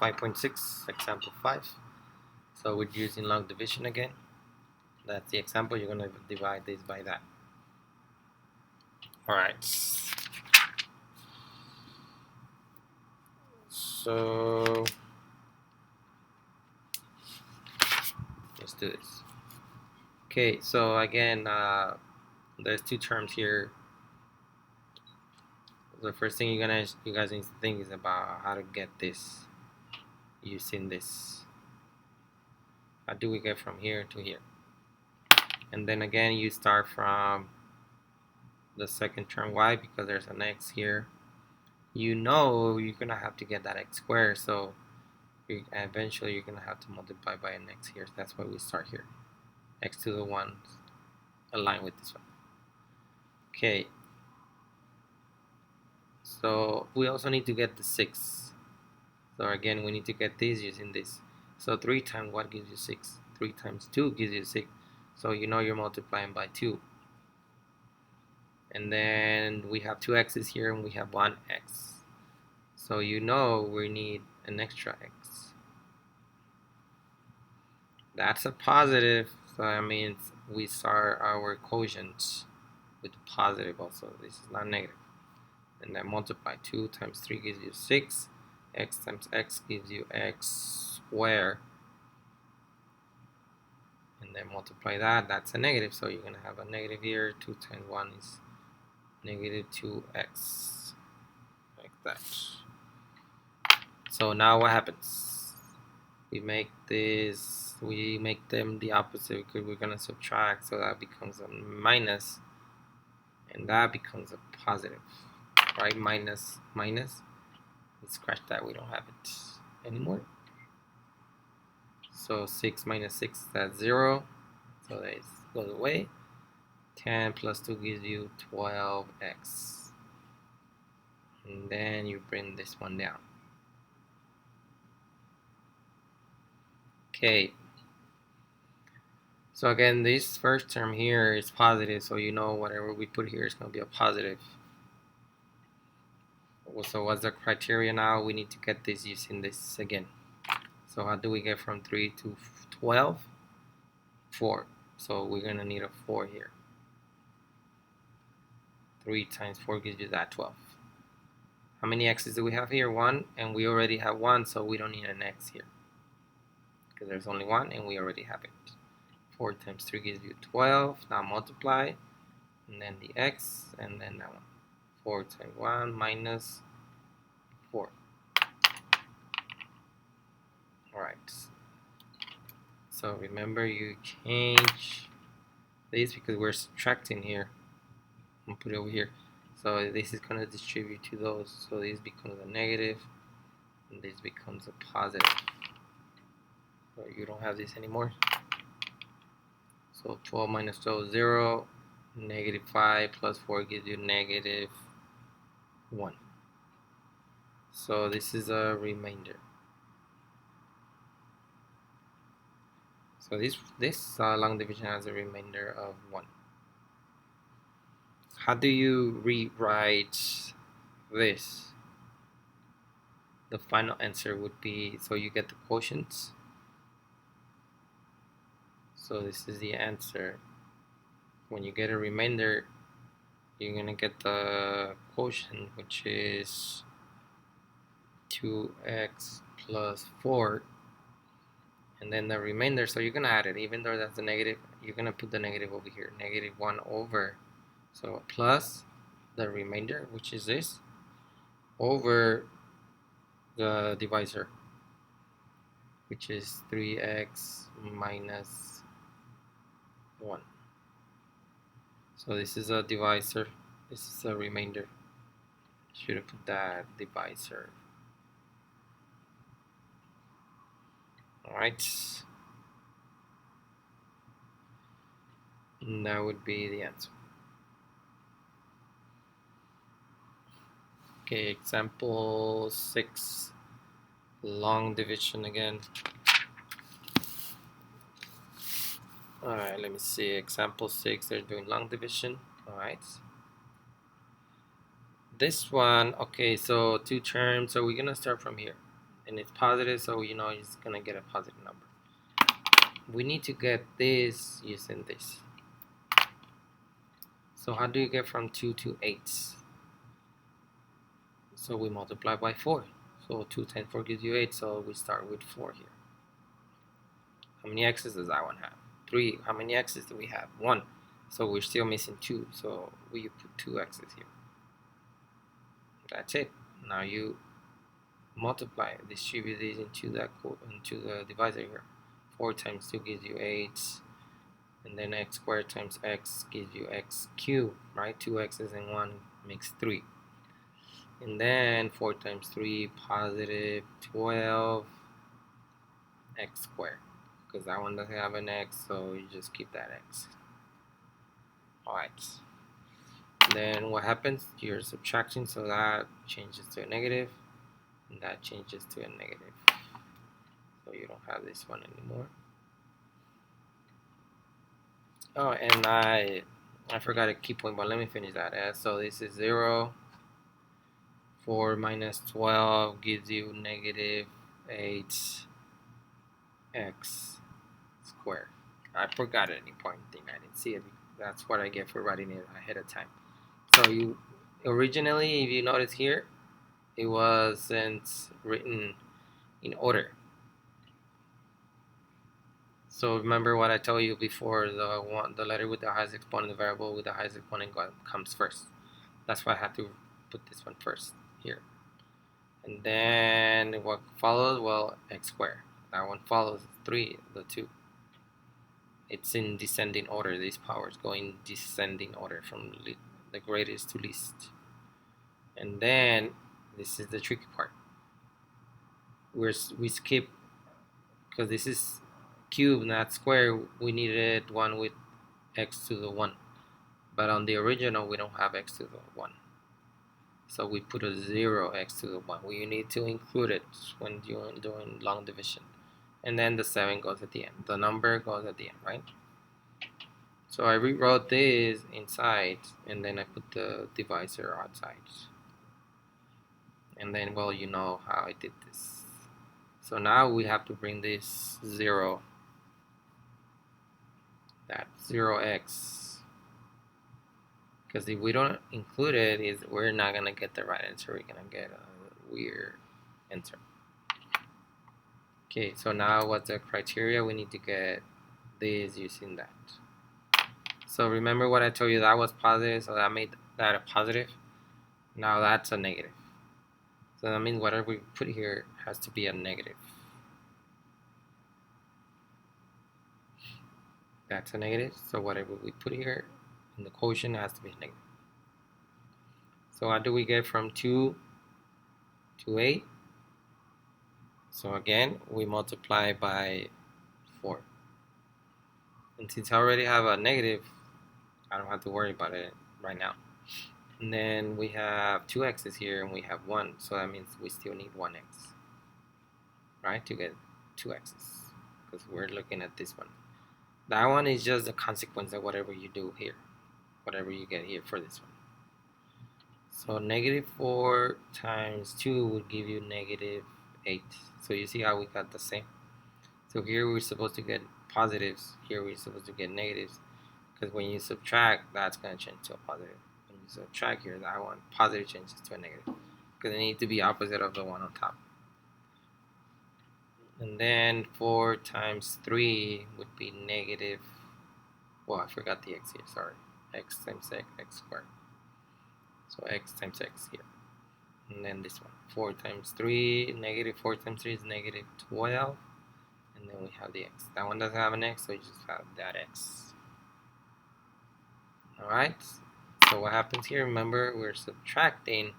5.6, example 5. So we're using long division again. That's the example. You're going to divide this by that. Alright. So let's do this. Okay, so again, there's two terms here. The first thing you guys need to think is about how to get this using this. How do we get from here to here? And then again, you start from the second term. Why? Because there's an x here. You know you're gonna have to get that x squared, so eventually you're gonna have to multiply by an x here. So that's why we start here. X to the 1 align with this one. Okay. So we also need to get the 6. So again, we need to get this using this. So 3 times what gives you 6? 3 times 2 gives you 6. So you know you're multiplying by 2. And then we have 2 x's here and we have 1 x. So you know we need an extra x. That's a positive. So that means we start our quotient with positive also. This is not negative. And then multiply 2 times 3 gives you 6. X times x gives you x squared. And then multiply that. That's a negative. So you're going to have a negative here. 2 times 1 is negative 2x. Like that. So now what happens? We make them the opposite because we're going to subtract. So that becomes a minus. And that becomes a positive. Right? Minus, minus. Let's scratch that. We don't have it anymore. So 6 minus 6, that's 0. So that goes away. 10 plus 2 gives you 12x. And then you bring this one down. Okay. So again, this first term here is positive, so you know whatever we put here is going to be a positive. So what's the criteria now? We need to get this using this again. So how do we get from 3 to 12? 4. So we're going to need a 4 here. 3 times 4 gives you that 12. How many x's do we have here? 1, and we already have 1, so we don't need an x here. Because there's only 1, and we already have it. 4 times 3 gives you 12. Now multiply, and then the x, and then that one. 4 times 1 minus 4. Alright. So remember, you change this because we're subtracting here. I'm going to put it over here. So this is going to distribute to those. So this becomes a negative, and this becomes a positive. So you don't have this anymore. So 12 minus 12 is 0. Negative 5 plus 4 gives you negative 1. So this is a remainder. So this long division has a remainder of 1. How do you rewrite this? The final answer would be, so you get the quotients. So this is the answer. When you get a remainder, you're going to get the quotient, which is 2x plus 4. And then the remainder, so you're going to add it. Even though that's a negative, you're going to put the negative over here. Negative 1 over. So plus the remainder, which is this, over the divisor, which is 3x minus 1. So this is a divisor. This is a remainder. Should have put that divisor. Alright. And that would be the answer. Okay, example 6. Long division again. Alright, let me see. Example 6, they're doing long division. Alright. This one, okay, so 2 terms. So we're going to start from here. and it's positive, so you know it's gonna get a positive number. We need to get this using this. So how do you get from 2 to 8? So we multiply by 4. So 2 times 4 gives you 8, so we start with 4 here. How many x's does that one have? 3. How many x's do we have? 1. So we're still missing 2, so we put 2 x's here. That's it. Now you multiply, distribute these into the divisor here. 4 times 2 gives you 8, and then x squared times x gives you x cubed, right? 2 x's and 1 makes 3. And then 4 times 3, positive 12 x squared, because that one doesn't have an x, so you just keep that x. Alright, then what happens? You're subtracting, so that changes to a negative, and that changes to a negative. So you don't have this one anymore. Oh, and I forgot a key point, but let me finish that. So this is 0. 4 minus 12 gives you negative 8x squared. I forgot any point thing. I didn't see it. That's what I get for writing it ahead of time. So you originally, if you notice here, it wasn't written in order. So remember what I told you before, the letter with the highest exponent, the variable with the highest exponent comes first. That's why I had to put this one first here. And then what follows? Well, x squared. That one follows 3, the 2. It's in descending order. These powers go in descending order from the greatest to least. And then this is the tricky part. We skip, because this is cube, not square. We needed one with x to the 1. But on the original, we don't have x to the 1. So we put a 0 x to the 1. We need to include it when doing long division. And then the 7 goes at the end. The number goes at the end, right? So I rewrote this inside, and then I put the divisor outside. And then, well, you know how I did this. So now we have to bring this 0, that 0x. Because if we don't include it, we're not going to get the right answer. We're going to get a weird answer. Okay, so now what's the criteria? We need to get this using that. So remember what I told you, that was positive, so that made that a positive. Now that's a negative. So that means whatever we put here has to be a negative. That's a negative, so whatever we put here in the quotient has to be negative. So what do we get from 2 to 8? So again, we multiply by 4. And since I already have a negative, I don't have to worry about it right now. And then we have 2 x's here, and we have 1, so that means we still need 1x, right, to get 2 x's, because we're looking at this one. That one is just a consequence of whatever you do here, whatever you get here for this one. So negative 4 times 2 would give you negative 8. So you see how we got the same. So here we're supposed to get positives, here we're supposed to get negatives, because when you subtract, that's going to change to a positive. When you subtract here, that one positive changes to a negative, because it needs to be opposite of the one on top. And then 4 times 3 would be negative, well, I forgot the x here, sorry, x times x squared. So x times x here. And then this one, 4 times 3, negative 4 times 3 is negative 12. And then we have the x. That one doesn't have an x, so you just have that x. Alright, so what happens here? Remember, we're subtracting.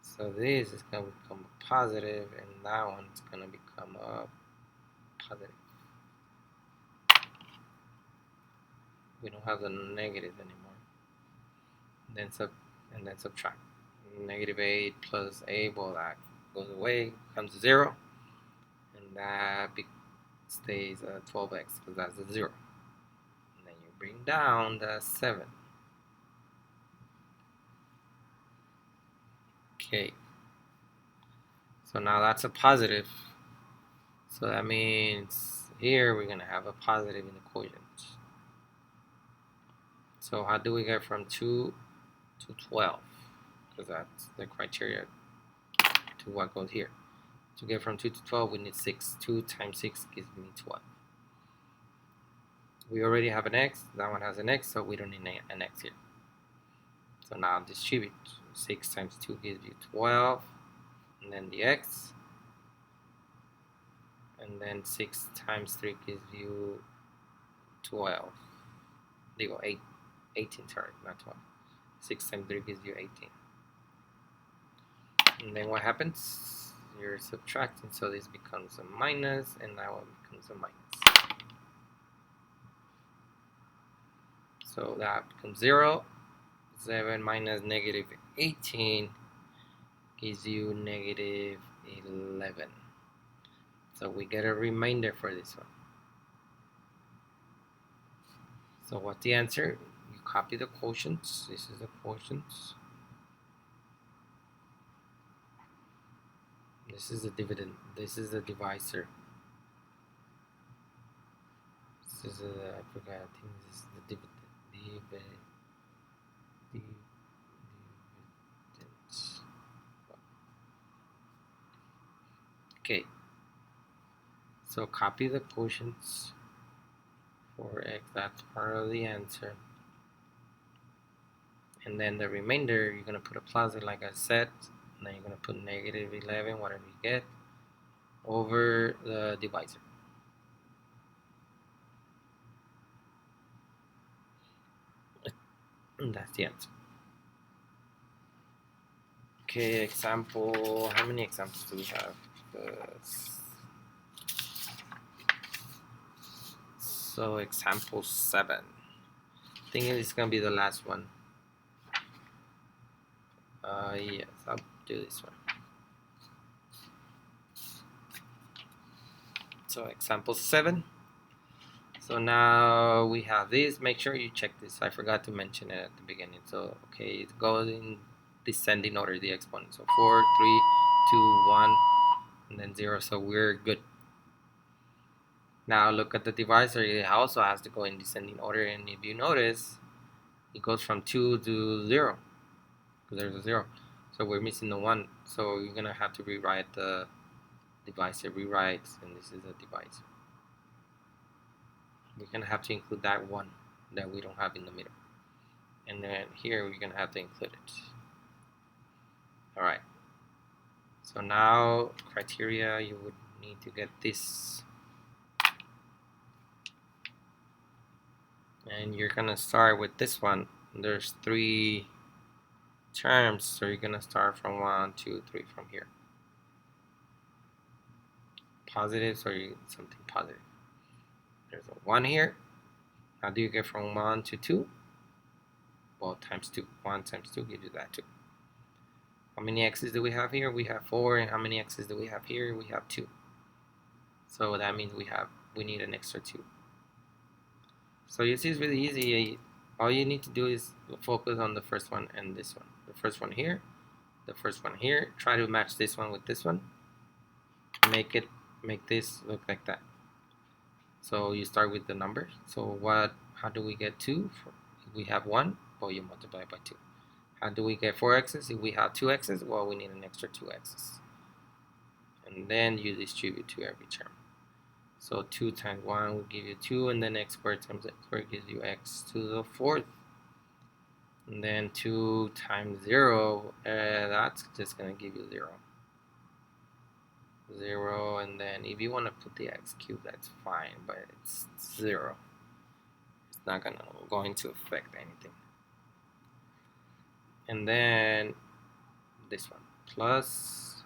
So this is going to become a positive, and that one's going to become a positive. We don't have the negative anymore. And then subtract. Negative 8 plus 8, well, that goes away, comes to 0. And that stays 12x, because that's a 0. And then you bring down the 7. Okay. So now that's a positive. So that means here we're going to have a positive in the quotient. So how do we get from 2 to 12? Because that's the criteria to what goes here. To get from 2 to 12, we need 6. 2 times 6 gives me 12. We already have an x. That one has an x, so we don't need an x here. So now distribute. 6 times 2 gives you 12. And then the x. And then 6 times 3 gives you 12. They go 18, sorry, not 12. 6 times 3 gives you 18. And then what happens? You're subtracting, so this becomes a minus, and that one becomes a minus. So that becomes 0. 7 minus negative 18 gives you negative 11. So we get a remainder for this one. So what's the answer? You copy the quotients. This is the quotients. This is the dividend. This is the divisor. This is I forgot. I think this is the dividend. Okay. So copy the quotients for x. That's part of the answer. And then the remainder, you're gonna put a plus, like I said. And then you're gonna put negative 11, whatever you get, over the divisor. And that's the answer. Okay, example. How many examples do we have? So example 7. I think it's gonna be the last one. Yes, I'll do this one. So example 7. So now we have this. Make sure you check this. I forgot to mention it at the beginning. So okay, it goes in descending order, the exponent. So 4, 3, 2, 1, and then 0. So we're good. Now look at the divisor. It also has to go in descending order, and if you notice, it goes from 2 to 0 because there's a 0. So we're missing the 1. So you're gonna have to rewrite the divisor. Rewrite, and this is the divisor. We're gonna have to include that 1 that we don't have in the middle, and then here we're gonna have to include it. All right. So now criteria, you would need to get this. And you're gonna start with this one. There's 3 terms, so you're gonna start from 1, 2, 3 from here. Positive, so you something positive. There's a 1 here. How do you get from 1 to 2? Well, times 2. 1 times 2 gives you that 2. How many x's do we have here? We have 4. And how many x's do we have here? We have 2. So that means we need an extra 2. So you see, it's really easy. All you need to do is focus on the first one and this one. The first one here, the first one here. Try to match this one with this one. Make this look like that. So you start with the numbers. So how do we get 2? If we have 1, well, you multiply by 2. How do we get 4 x's? If we have 2 x's, well, we need an extra 2 x's. And then you distribute to every term. So 2 times 1 will give you 2, and then x squared times x squared gives you x to the 4th. And then 2 times 0, that's just going to give you 0. 0, and then if you want to put the x cubed, that's fine, but it's 0. It's not going to affect anything. And then this one, plus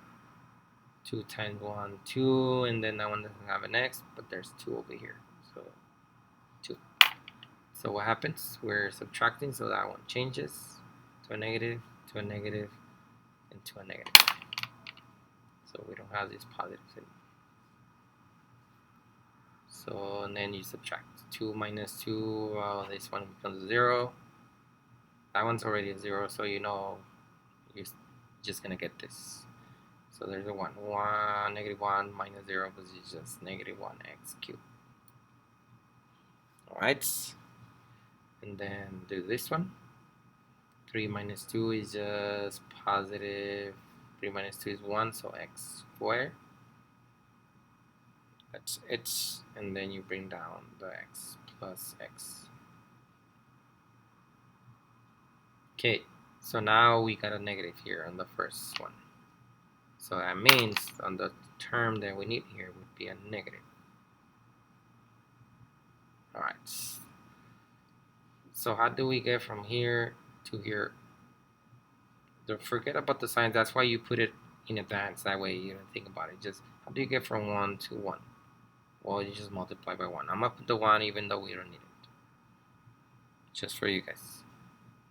2 times 1, 2, and then that one doesn't have an x, but there's 2 over here, so 2. So what happens? We're subtracting, so that one changes to a negative, to a negative, and to a negative. So we don't have these positives anymore. So, and then you subtract 2 minus 2, well, this one becomes 0. That one's already a 0, so you know you're just gonna get this. So there's a 1. Negative 1 minus 0 is just negative 1x cubed. Alright. And then do this one. 3 minus 2 is just positive. 3 minus 2 is 1, so x squared. That's it. And then you bring down the x plus x. Okay, so now we got a negative here on the first one. So that means on the term that we need here would be a negative. Alright. So how do we get from here to here? Don't forget about the signs. That's why you put it in advance. That way you don't think about it. Just how do you get from 1 to 1? Well, you just multiply by 1. I'm going to put the 1 even though we don't need it. Just for you guys.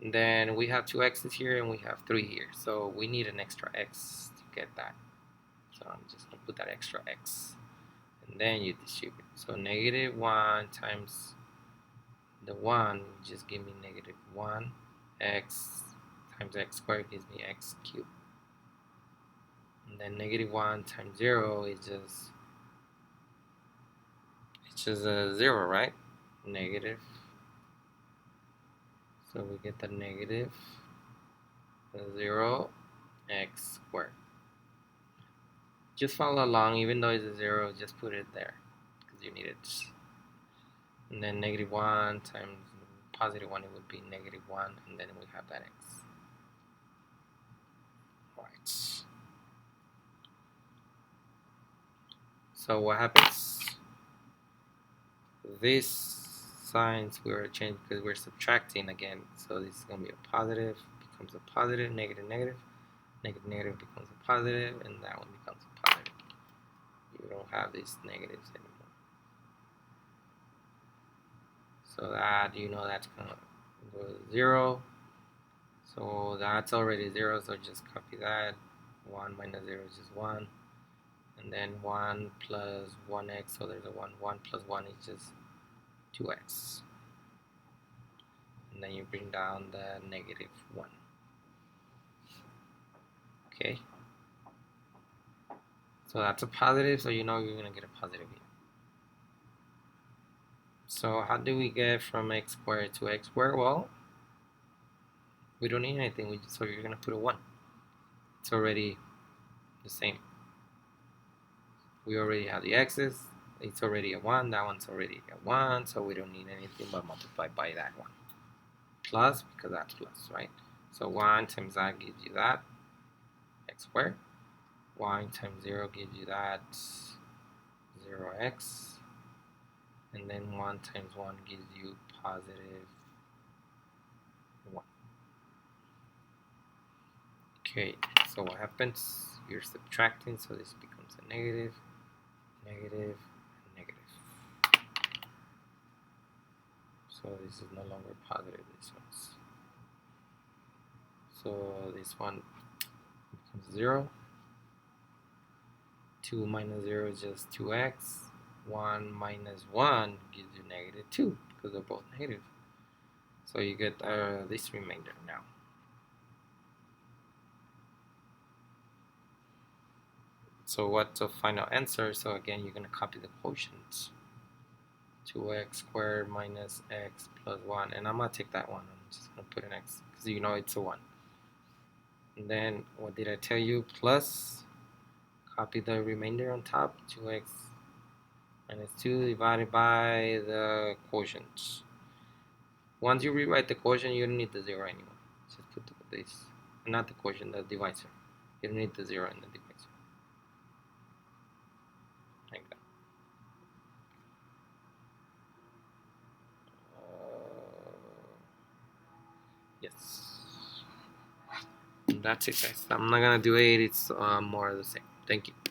And then we have 2 x's here and we have 3 here. So we need an extra x to get that. So I'm just going to put that extra x. And then you distribute. So negative 1 times the 1 will just give me negative 1. X times x squared gives me x cubed. And then negative 1 times 0 is just, it's just a 0, right? Negative. So we get the negative 0 x squared. Just follow along, even though it's a 0, just put it there because you need it. And then negative 1 times positive 1, it would be negative 1, and then we have that x. Right. So what happens? This signs we are changing because we're subtracting again. So this is going to be a positive, becomes a positive, negative, negative. Negative, negative becomes a positive, and that one becomes a positive. You don't have these negatives anymore. So that, you know, that's going to go to 0. So that's already 0, so just copy that. 1 minus 0 is just 1. And then 1 plus 1x, so there's a 1. 1 plus 1 is just 2x. And then you bring down the negative 1. Okay. So that's a positive, so you know you're going to get a positive here. So how do we get from x squared to x squared? Well, we don't need anything, so you're going to put a 1. It's already the same. We already have the x's. It's already a 1. That one's already a 1, so we don't need anything but multiply by that one. Plus, because that's plus, right? So 1 times that gives you that, x squared. 1 times 0 gives you that 0x. And then 1 times 1 gives you positive 1. Okay, so what happens? You're subtracting, so this becomes a negative, negative, and negative. So this is no longer positive, this one's. So this one becomes 0. 2 minus 0 is just 2x. 1 minus 1 gives you negative 2 because they're both negative. So you get this remainder now. So what's the final answer? So again, you're going to copy the quotient. 2x squared minus x plus 1. And I'm going to take that one. I'm just going to put an x because you know it's a 1. And then what did I tell you? Plus, copy the remainder on top. 2x minus 2 divided by the quotient. Once you rewrite the quotient, you don't need the 0 anymore. Just put this, not the quotient, the divisor. You don't need the 0 in the divisor. Like that. Yes. And that's it, guys. I'm not gonna do it. It's more of the same. Thank you.